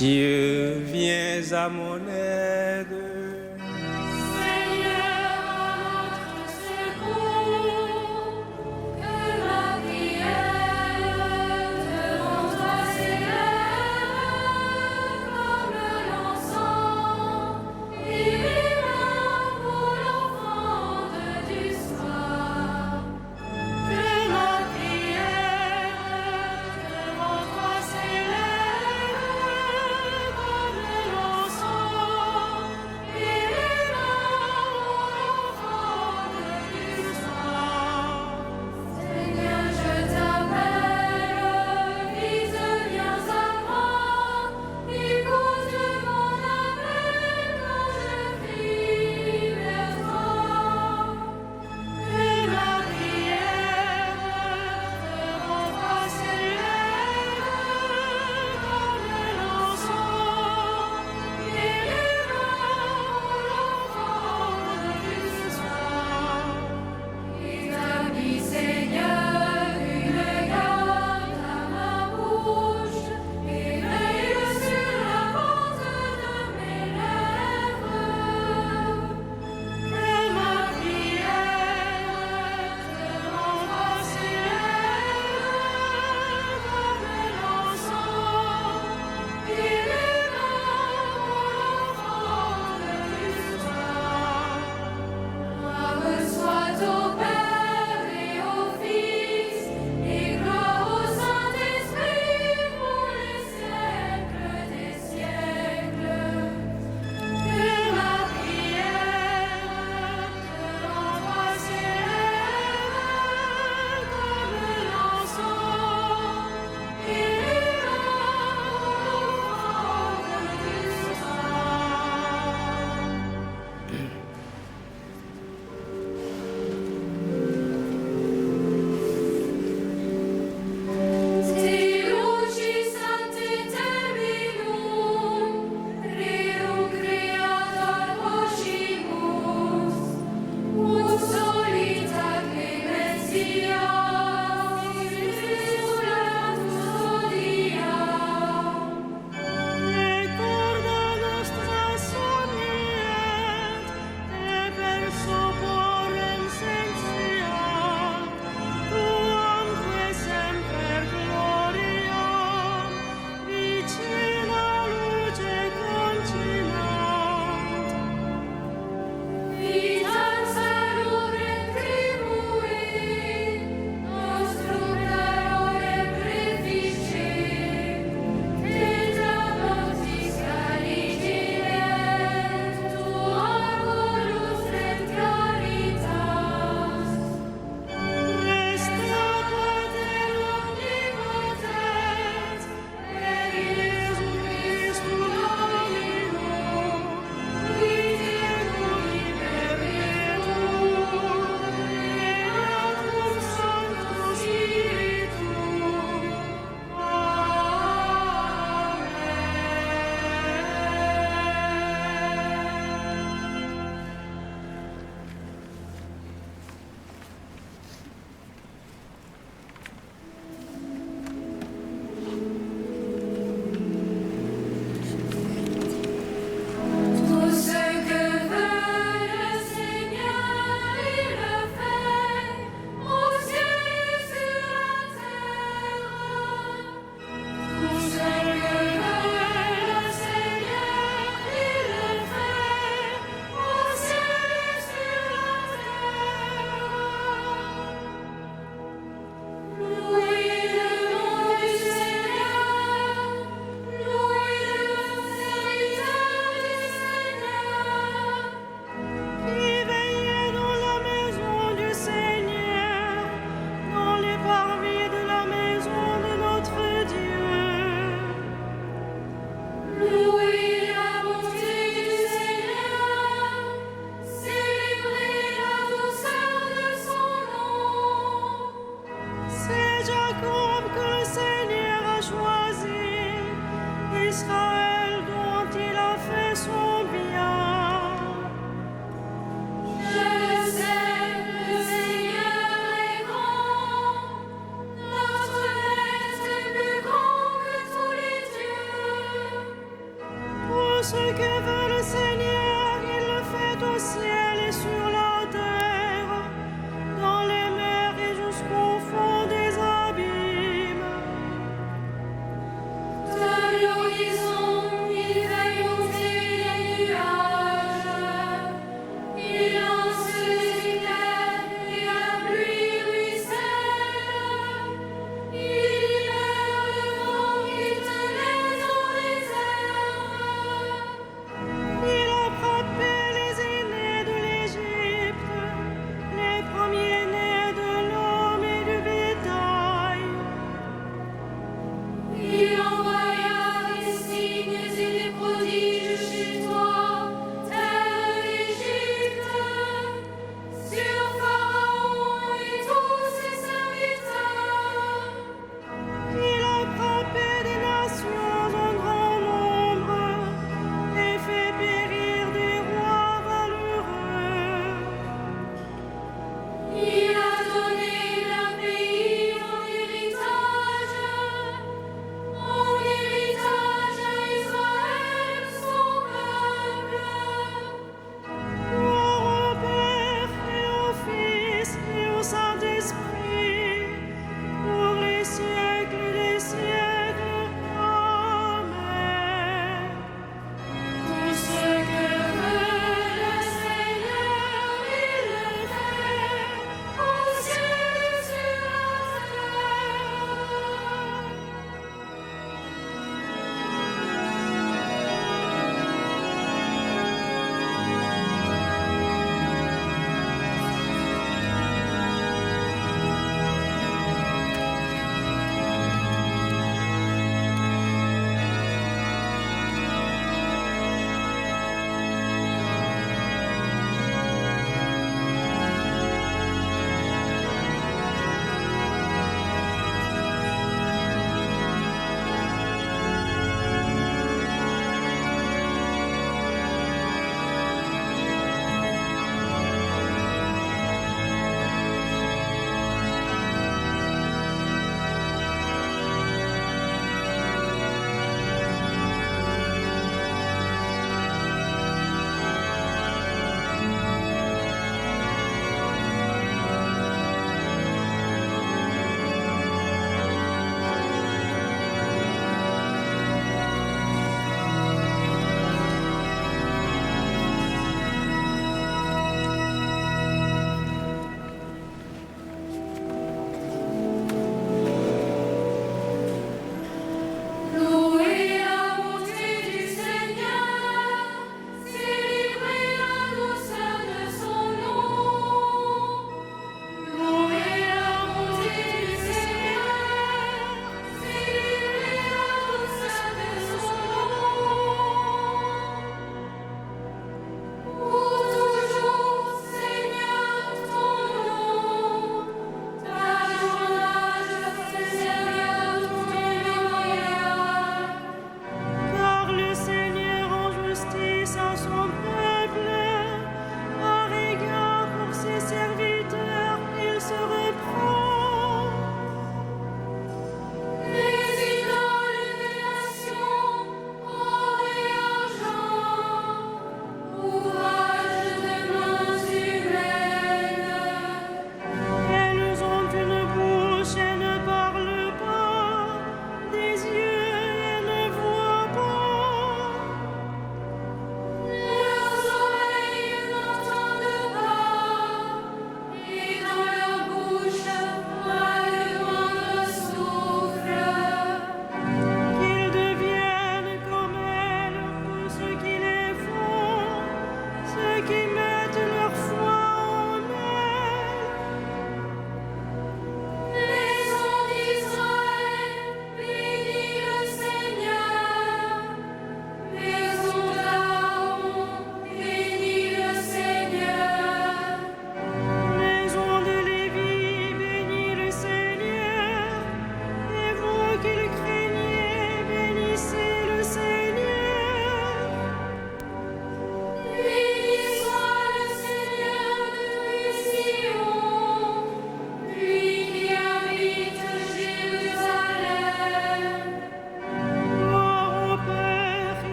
Dieu, viens à mon aide. Seigneur, à notre secours, que ma prière devant toi s'élève comme l'encens, divinement pour l'offrande du soir. Que ma prière devant toi s'élève comme l'encens,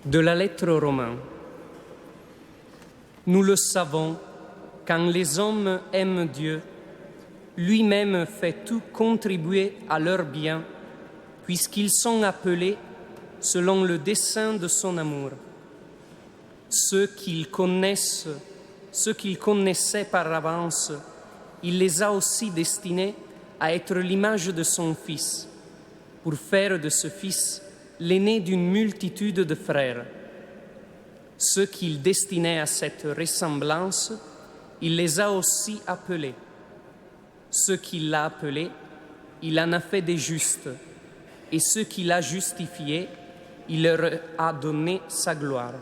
De la lettre aux Romains. Nous le savons, quand les hommes aiment Dieu, lui-même fait tout contribuer à leur bien, puisqu'ils sont appelés selon le dessein de son amour. Ceux qu'il connaissait par avance, il les a aussi destinés à être l'image de son Fils, pour faire de ce Fils l'aîné d'une multitude de frères. Ceux qu'il destinait à cette ressemblance, il les a aussi appelés. Ceux qu'il a appelés, il en a fait des justes. Et ceux qu'il a justifiés, il leur a donné sa gloire.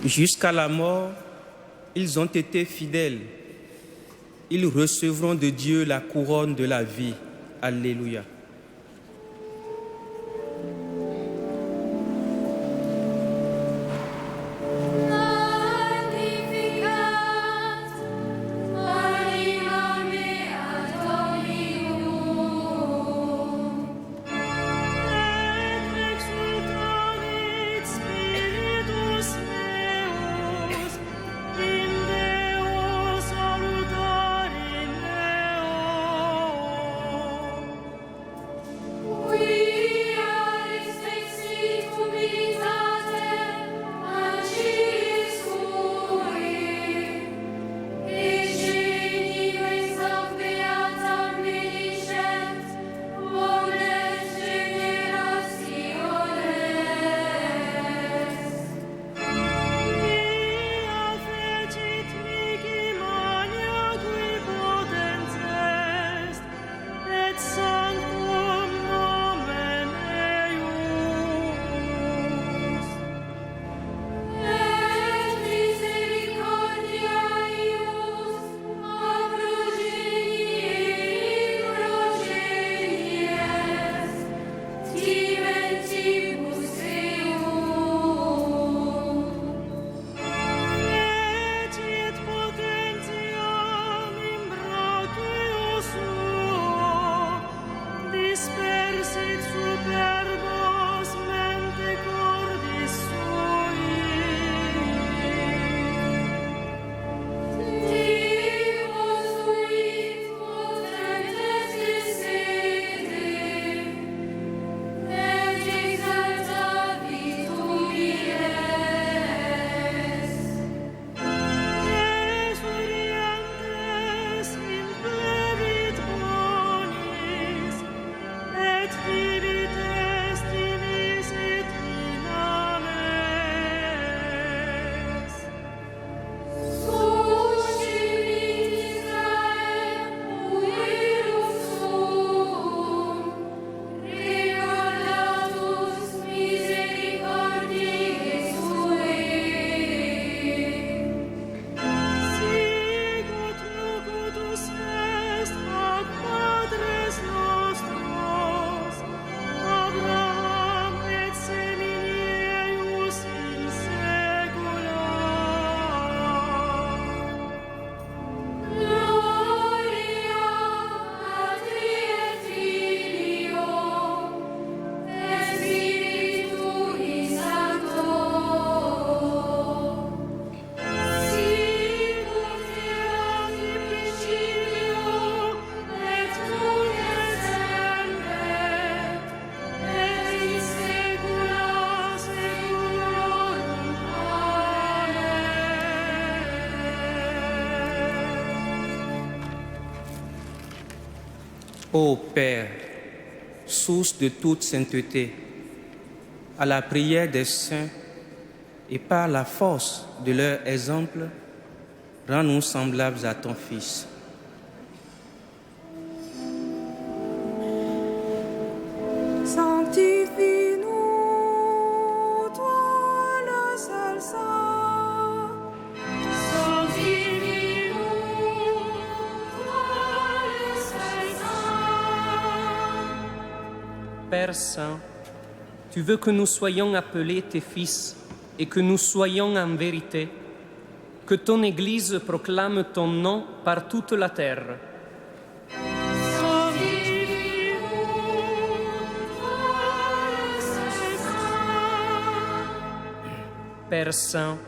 Jusqu'à la mort, ils ont été fidèles. Ils recevront de Dieu la couronne de la vie. Alléluia. Ô Père, source de toute sainteté, à la prière des saints et par la force de leur exemple, rends-nous semblables à ton Fils. Sanctifie-nous, toi le seul saint. Sanctifie-nous, toi le seul saint. Père Saint, tu veux que nous soyons appelés tes fils et que nous soyons en vérité, que ton Église proclame ton nom par toute la terre. Père Saint,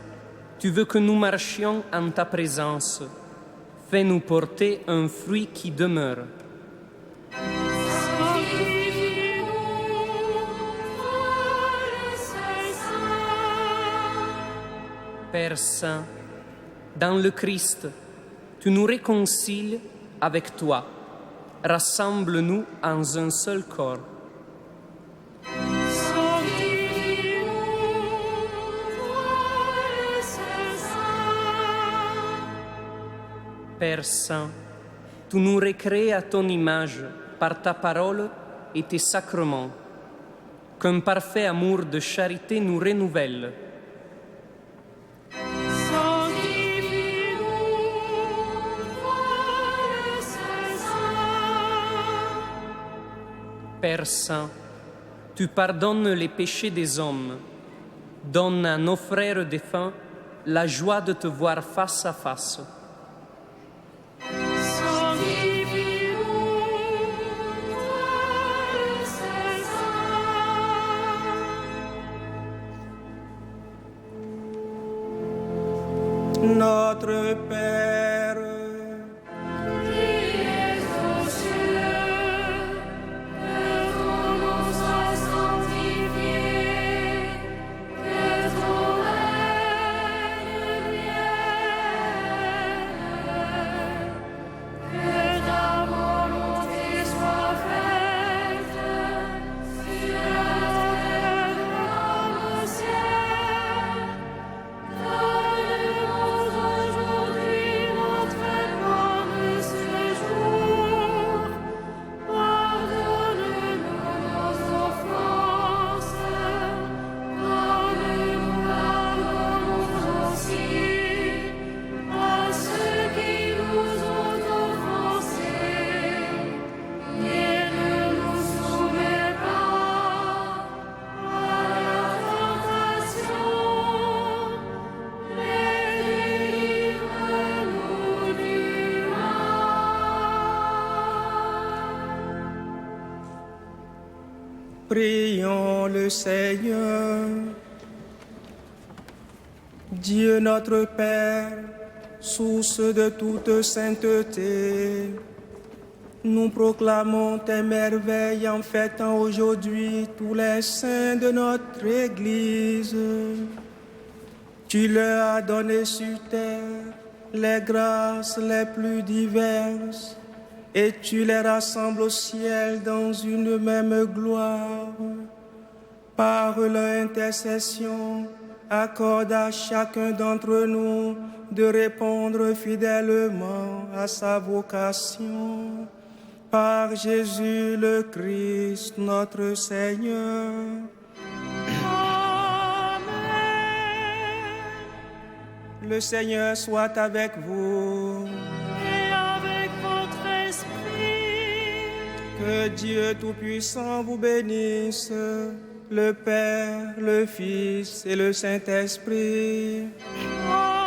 tu veux que nous marchions en ta présence. Fais-nous porter un fruit qui demeure. Père Saint, dans le Christ, tu nous réconcilies avec toi. Rassemble-nous en un seul corps. Père Saint, tu nous recrées à ton image par ta parole et tes sacrements. Qu'un parfait amour de charité nous renouvelle. Père Saint, tu pardonnes les péchés des hommes. Donne à nos frères défunts la joie de te voir face à face. Notre Père, Qui es aux cieux, que ton nom soit sanctifié, que ton règne vienne, que ta volonté soit faite sur la terre comme au ciel. Donne-nous aujourd'hui notre pain de ce jour. Pardonne-nous nos offenses, comme nous pardonnons aussi à ceux qui nous ont offensés. Et ne nous soumets pas à la tentation, mais délivre-nous du mal. prions le Seigneur. Dieu notre Père, source de toute sainteté, nous proclamons tes merveilles en fêtant aujourd'hui tous les saints de notre Église. Tu leur as donné sur terre les grâces les plus diverses et tu les rassembles au ciel dans une même gloire. Par leur intercession, accorde à chacun d'entre nous de répondre fidèlement à sa vocation. Par Jésus le Christ, notre Seigneur. Amen. Le Seigneur soit avec vous. Et avec votre esprit. Que Dieu Tout-Puissant vous bénisse, le Père, le Fils et le Saint-Esprit. Amen.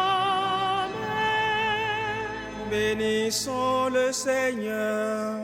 Bénissons le Seigneur.